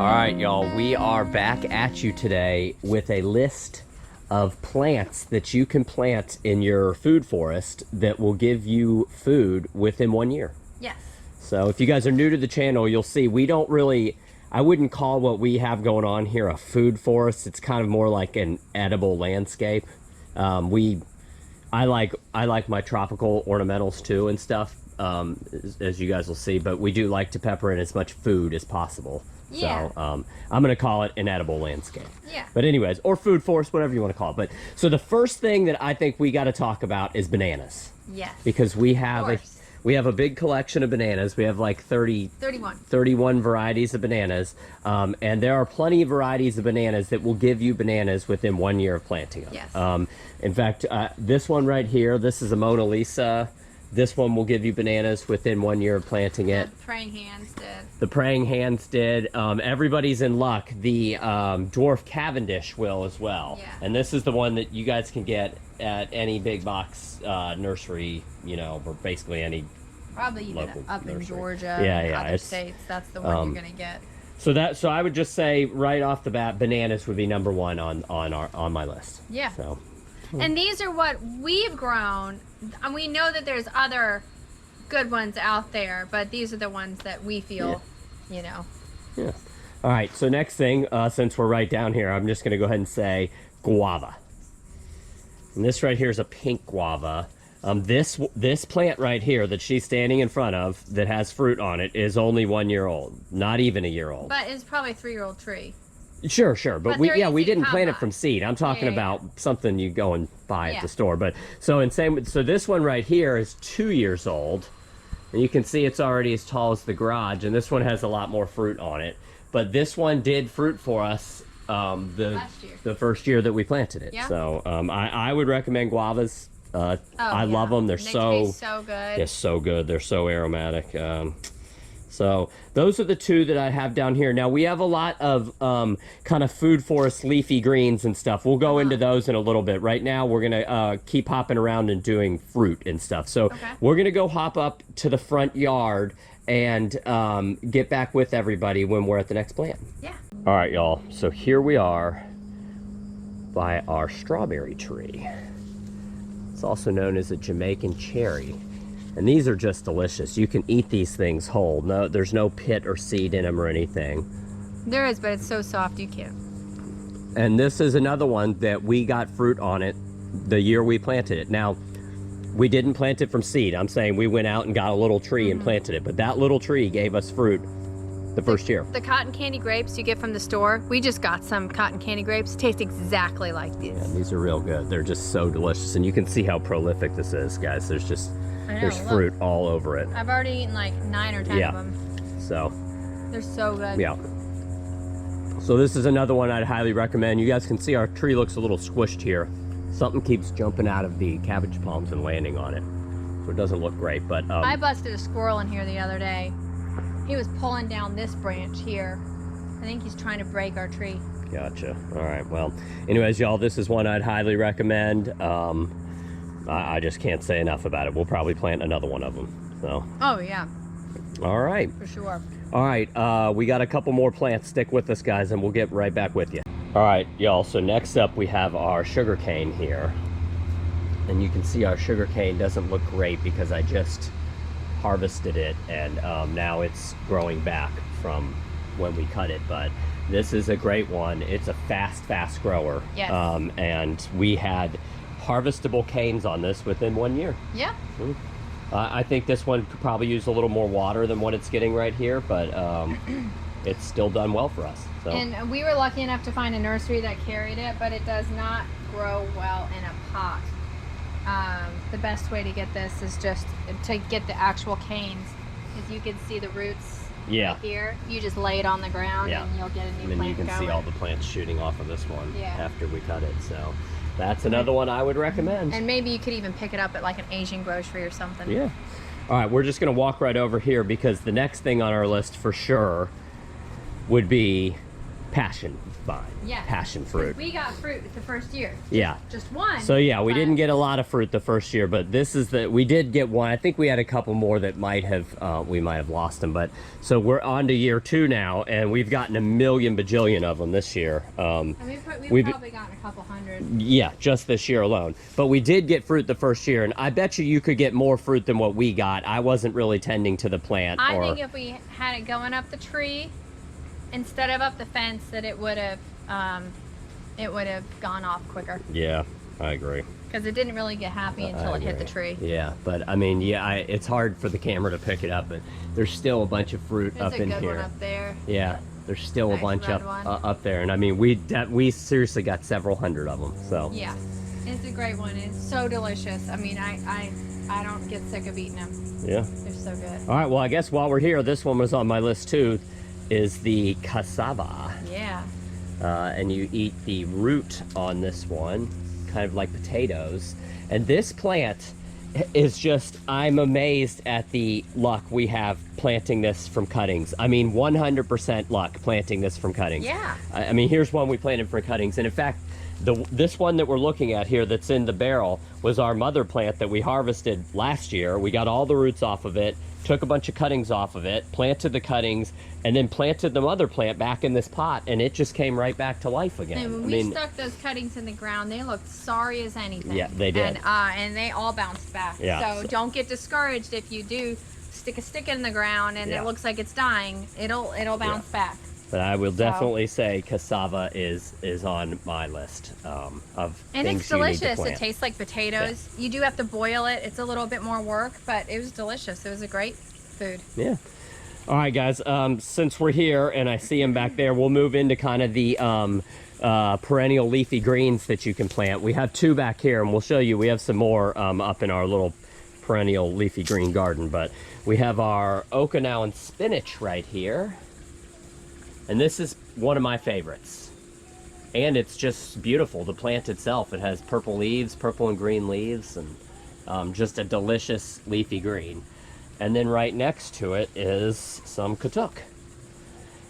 All right, y'all, we are back at you today with a list of plants that you can plant in your food forest that will give you food within 1 year. Yes. So if you guys are new to the channel, you'll see we don't really, I wouldn't call what we have going on here a food forest. It's kind of more like an edible landscape. I like my tropical ornamentals too and stuff, as you guys will see, but we do like to pepper in as much food as possible. Yeah. So I'm going to call it an edible landscape. Yeah. But anyways, or food forest, whatever you want to call it. But so the first thing that I think we got to talk about is bananas. Yes. Because we have a big collection of bananas. We have like 31 varieties of bananas. And there are plenty of varieties of bananas that will give you bananas within 1 year of planting them. Yes. In fact, this one right here, this is a Mona Lisa. This one will give you bananas within 1 year of planting it. The praying hands did. The praying hands did. Everybody's in luck. The Dwarf Cavendish will as well. Yeah. And this is the one that you guys can get at any big box nursery, you know, or basically any probably even local up nursery. in Georgia Yeah, other states. That's the one you're gonna get. So I would just say right off the bat, bananas would be number one on my list. Yeah. So. And these are what we've grown. And we know that there's other good ones out there, but these are the ones that we feel, you know. Yeah. All right. So next thing, since we're right down here, I'm just going to go ahead and say guava. And this right here is a pink guava. This plant right here that she's standing in front of that has fruit on it is only 1 year old, not even a year old. But it's probably a 3-year-old tree. Sure, but we didn't plant it from seed. I'm talking Yeah. about something you go and buy at the store. But so this one right here is 2 years old, and you can see it's already as tall as the garage. And this one has a lot more fruit on it. But this one did fruit for us the first year that we planted it. Yeah. So I would recommend guavas. I love them. They taste so good. Yeah, so good. They're so aromatic. So those are the two that I have down here. Now we have a lot of kind of food forest leafy greens and stuff. We'll go into those in a little bit. Right now we're gonna keep hopping around and doing fruit and stuff. So we're gonna go hop up to the front yard and get back with everybody when we're at the next plant. Yeah. All right, y'all. So here we are by our strawberry tree. It's also known as a Jamaican cherry. And these are just delicious. You can eat these things whole. No, there's no pit or seed in them or anything. There is, but it's so soft you can't. And this is another one that we got fruit on it the year we planted it. Now, we didn't plant it from seed. I'm saying we went out and got a little tree and planted it. But that little tree gave us fruit the first year. The cotton candy grapes you get from the store, we just got some cotton candy grapes. Taste exactly like these. Yeah, these are real good. They're just so delicious. And you can see how prolific this is, guys. There's fruit all over it. I've already eaten like 9 or 10 of them. So. They're so good. Yeah. So this is another one I'd highly recommend. You guys can see our tree looks a little squished here. Something keeps jumping out of the cabbage palms and landing on it. So it doesn't look great, but... I busted a squirrel in here the other day. He was pulling down this branch here. I think he's trying to break our tree. Gotcha. All right. Well, anyways, y'all, this is one I'd highly recommend. I just can't say enough about it. We'll probably plant another one of them. So. Oh, yeah. All right. For sure. All right. We got a couple more plants. Stick with us, guys, and we'll get right back with you. All right, y'all. So next up, we have our sugarcane here. And you can see our sugarcane doesn't look great because I just harvested it. And now it's growing back from when we cut it. But this is a great one. It's a fast grower. Yes. And we had harvestable canes on this within 1 year. Yeah. I think this one could probably use a little more water than what it's getting right here, but it's still done well for us. So. And we were lucky enough to find a nursery that carried it, but it does not grow well in a pot. The best way to get this is just to get the actual canes. As you can see the roots right here. You just lay it on the ground and you'll get a new plant And then you can going. see all the plants shooting off of this one after we cut it. So that's another one I would recommend. And maybe you could even pick it up at like an Asian grocery or something. Yeah. All right, we're just going to walk right over here because the next thing on our list for sure would be passion vine. Yeah. Passion fruit. We got fruit the first year. Yeah. Just one. So yeah, we but- didn't get a lot of fruit the first year, but this is we did get one. I think we had a couple more that might have, we might have lost them, but so we're on to year 2 now, and we've gotten a million bajillion of them this year. And we've probably gotten a couple hundred. Yeah, just this year alone. But we did get fruit the first year, and I bet you could get more fruit than what we got. I wasn't really tending to the plant. I think if we had it going up the tree instead of up the fence, that it would have gone off quicker. Yeah, I agree. Because it didn't really get happy until it hit the tree. Yeah, but I mean, yeah, it's hard for the camera to pick it up, but there's still a bunch of fruit There's up a in good here. one up there. Yeah, there's still a Nice bunch red one. up there, and I mean, we seriously got several hundred of them. So Yeah, it's a great one. It's so delicious. I mean, I don't get sick of eating them. yeah. They're so good. All right, well, I guess while we're here, this one was on my list too, is the Cassava. Yeah. And you eat the root on this one, kind of like potatoes. And this plant is just, I'm amazed at the luck we have planting this from cuttings. I mean, 100% luck planting this from cuttings. Yeah. I mean, here's one we planted from cuttings. And in fact, this one that we're looking at here that's in the barrel was our mother plant that we harvested last year. We got all the roots off of it, took a bunch of cuttings off of it, planted the cuttings, and then planted the mother plant back in this pot, and it just came right back to life again. And when we stuck those cuttings in the ground, they looked sorry as anything. Yeah, they did. And they all bounced back. Yeah, So don't get discouraged if you do stick a stick in the ground and Yeah. it looks like it's dying. It'll bounce back. But I will definitely say Cassava is on my list of And things it's you need to delicious. It plant. tastes like potatoes. You do have to boil it. It's a little bit more work, but it was delicious. It was a great food. Yeah. All right, guys. Since we're here and I see them back there, we'll move into kind of the perennial leafy greens that you can plant. We have 2 back here, and we'll show you. We have some more up in our little perennial leafy green garden, but we have our Okinawan spinach right here. And this is one of my favorites. And it's just beautiful, the plant itself. It has purple leaves, purple and green leaves, and just a delicious leafy green. And then right next to it is some Katuk.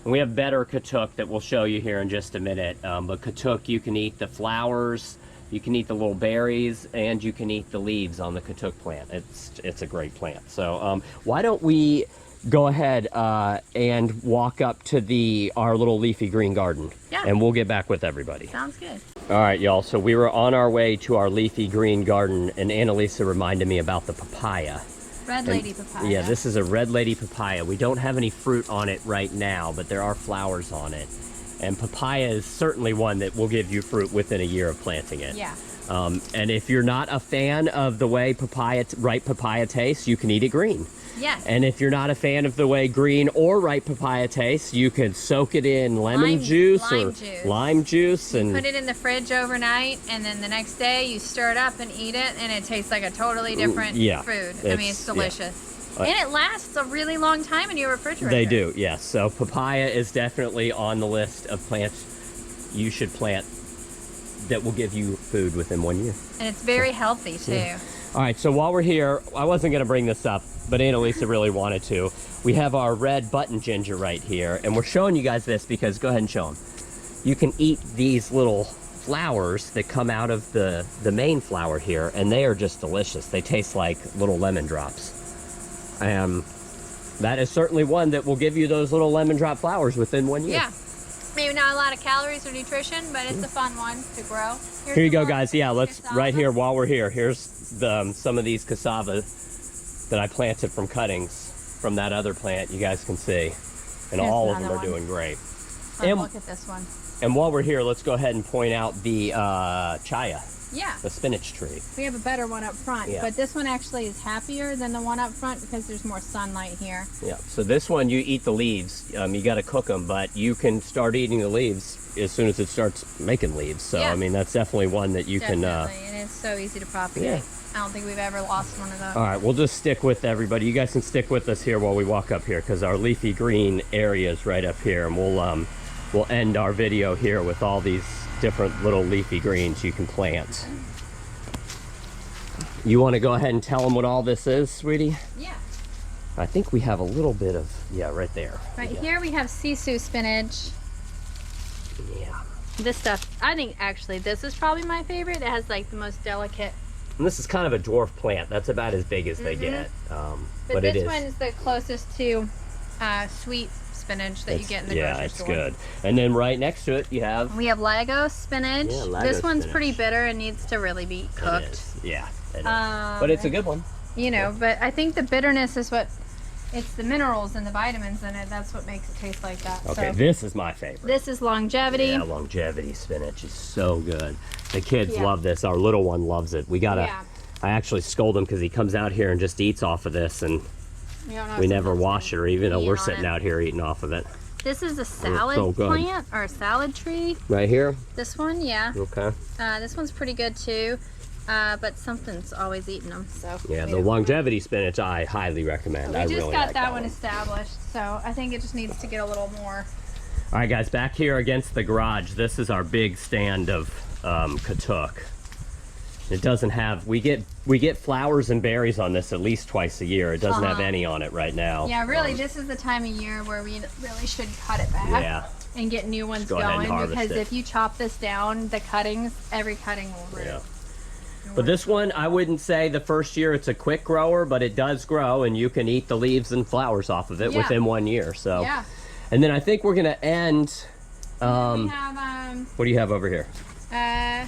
And we have better Katuk that we'll show you here in just a minute. But Katuk, you can eat the flowers, you can eat the little berries, and you can eat the leaves on the Katuk plant. It's a great plant. So why don't we go ahead and walk up to our little leafy green garden. Yeah. And we'll get back with everybody. Sounds good. All right, y'all. So we were on our way to our leafy green garden, and Annalisa reminded me about the papaya. Red Lady Papaya. Yeah, this is a red lady papaya. We don't have any fruit on it right now, but there are flowers on it. And papaya is certainly one that will give you fruit within a year of planting it. Yeah. And if you're not a fan of the way ripe papaya tastes, you can eat it green. Yes. And if you're not a fan of the way green or ripe papaya tastes, you can soak it in lemon juice or lime juice. And put it in the fridge overnight, and then the next day you stir it up and eat it, and it tastes like a totally different food. I mean, it's delicious. And it lasts a really long time in your refrigerator. They do, yes. So papaya is definitely on the list of plants you should plant that will give you food within 1 year. And it's very healthy, too. Yeah. All right, so while we're here, I wasn't going to bring this up, but Annalisa really wanted to. We have our red button ginger right here, and we're showing you guys this because, go ahead and show them. You can eat these little flowers that come out of the main flower here, and they are just delicious. They taste like little lemon drops. That is certainly one that will give you those little lemon drop flowers within 1 year. Yeah. Maybe not a lot of calories or nutrition, but it's a fun one to grow. Here you go, guys. Yeah, let's, right here, while we're here, here's some of these cassava that I planted from cuttings from that other plant. You guys can see. And Here's all of them are another one. doing great. And look at this one. And while we're here, let's go ahead and point out the Chaya, Yeah. the spinach tree. We have a better one up front, Yeah. but this one actually is happier than the one up front because there's more sunlight here. Yeah, so this one, you eat the leaves. You got to cook them, but you can start eating the leaves as soon as it starts making leaves. So, Yeah. I mean, that's definitely one that you And it's so easy to propagate. Yeah. I don't think we've ever lost one of those. All right, we'll just stick with everybody. You guys can stick with us here while we walk up here because our leafy green area is right up here, and we'll end our video here with all these different little leafy greens you can plant. You want to go ahead and tell them what all this is, sweetie? Yeah. I think we have a little bit of, right there. Right here we have Sissoo spinach. Yeah. This stuff, I think actually this is probably my favorite. It has like the most delicate. And this is kind of a dwarf plant. That's about as big as they get. But it this is. one is the closest to sweet spinach that you get in the grocery store. Yeah, it's good. And then right next to it, you have... We have Lego spinach. Yeah, Lego this one's spinach. pretty bitter and needs to really be cooked. It is. Yeah, it is. But it's a good one. You know, but I think the bitterness is what... It's the minerals and the vitamins in it. That's what makes it taste like that. Okay, so, this is my favorite. this is longevity. Yeah, longevity spinach is so good. The kids love this. Our little one loves it. We gotta... Yeah. I actually scold him because he comes out here and just eats off of this, and we never wash it, or even though we're sitting out here eating off of it. This is a salad plant or a salad tree. Right here? This one, yeah. Okay. This one's pretty good too, but something's always eating them. So yeah, the longevity spinach I highly recommend. We just got that one established, so I think it just needs to get a little more. All right, guys, back here against the garage, this is our big stand of Katuk. It doesn't have, we get flowers and berries on this at least twice a year. It doesn't have any on it right now. Yeah, really, this is the time of year where we really should cut it back and get new ones going, because if you chop this down, the cuttings, every cutting will root. Yeah. But this one, I wouldn't say the first year it's a quick grower, but it does grow, and you can eat the leaves and flowers off of it within 1 year. So, yeah. And then I think we're gonna end. We have, what do you have over here? I'm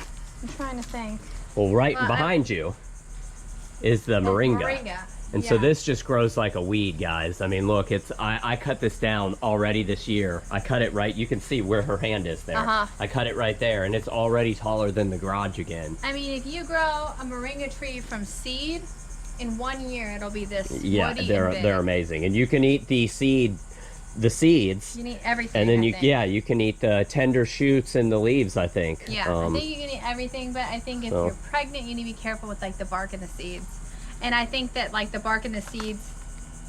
trying to think. Well, right behind you is the Moringa. And so this just grows like a weed, guys. I mean, look, it's I cut this down already this year. I cut it right, you can see where her hand is there. I cut it right there, and it's already taller than the garage again. I mean, if you grow a Moringa tree from seed, in 1 year it'll be this woody they're amazing. And you can eat the seeds. You can eat everything. And then you can eat the tender shoots and the leaves, I think. Yeah, I think you can eat everything, but I think if you're pregnant, you need to be careful with like the bark and the seeds. And I think that like the bark and the seeds,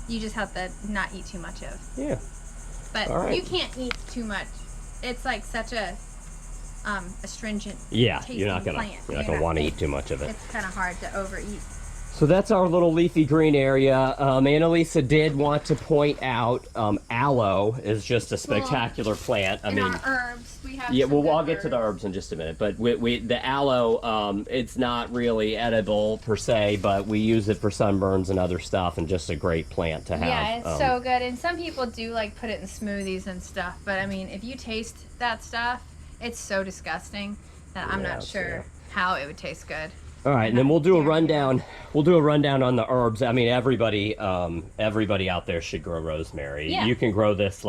you just have to not eat too much of. Yeah. But you can't eat too much. It's like such a astringent. Yeah, you're not gonna want to eat too much of it. It's kind of hard to overeat. So that's our little leafy green area. Annalisa did want to point out aloe is just a spectacular plant. I mean, our herbs, we have I'll get to the herbs in just a minute. But the aloe, it's not really edible per se, but we use it for sunburns and other stuff, and just a great plant to have. Yeah, it's so good. And some people do like put it in smoothies and stuff. But I mean, if you taste that stuff, it's so disgusting that I'm not sure how it would taste good. All right, and then we'll do a rundown. We'll do a rundown on the herbs. I mean, everybody out there should grow rosemary. Yeah. You can grow this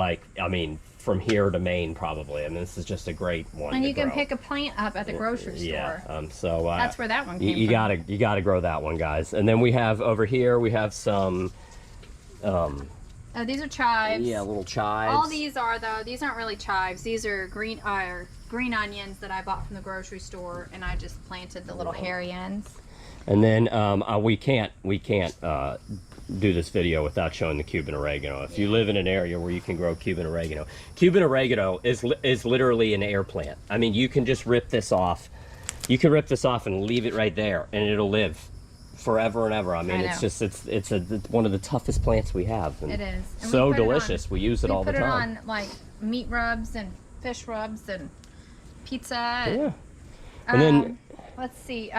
from here to Maine probably. I mean, this is just a great one. And you can pick a plant up at the grocery store. Yeah. That's where that one came from. You gotta grow that one, guys. And then we have over here some. These are chives. Yeah, little chives. All these aren't really chives. These are green onions that I bought from the grocery store, and I just planted the little hairy ends. And then we can't do this video without showing the Cuban oregano. If you live in an area where you can grow Cuban oregano is literally an air plant. I mean, you can just rip this off. You can rip this off and leave it right there, and it'll live forever and ever. I mean, it's one of the toughest plants we have. And it is. And so delicious. We use it all the time. We put it on like meat rubs and fish rubs and pizza. Yeah. And then let's see.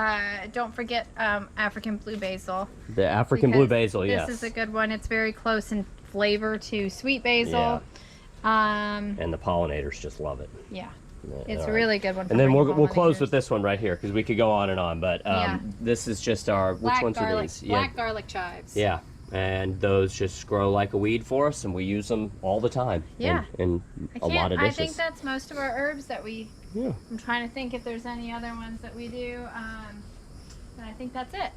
Don't forget African blue basil. The African blue basil. Yes. This is a good one. It's very close in flavor to sweet basil. Yeah. And the pollinators just love it. Yeah. It's a really good one. And then we'll close with this one right here, because we could go on and on. But this is just our which ones are these? Black garlic chives. Yeah. And those just grow like a weed for us, and we use them all the time. Yeah. In a lot of dishes. I think that's most of our herbs that we. Yeah. I'm trying to think if there's any other ones that we do. But I think that's it.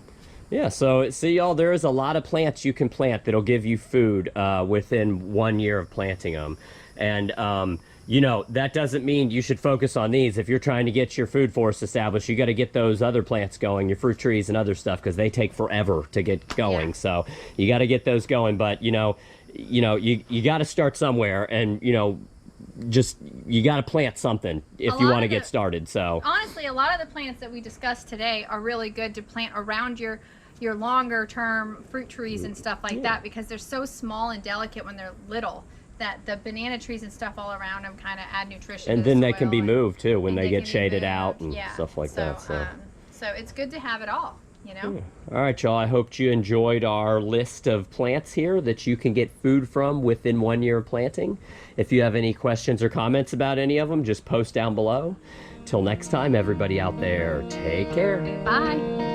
Yeah, so see, y'all, there is a lot of plants you can plant that'll give you food within 1 year of planting them. And, that doesn't mean you should focus on these. If you're trying to get your food forest established, you got to get those other plants going, your fruit trees and other stuff, because they take forever to get going. Yeah. So you got to get those going. But, you got to start somewhere, and, you got to plant something if you want to get started. So honestly, a lot of the plants that we discussed today are really good to plant around your longer term fruit trees and stuff like that, because they're so small and delicate when they're little that the banana trees and stuff all around them kind of add nutrition. And to the then they can soil, be moved too when and they get can be shaded moved. out and Yeah. stuff like that. So. So it's good to have it all, you know. All right, y'all. I hope you enjoyed our list of plants here that you can get food from within 1 year of planting. If you have any questions or comments about any of them, just post down below. Till next time, everybody out there, take care. Bye.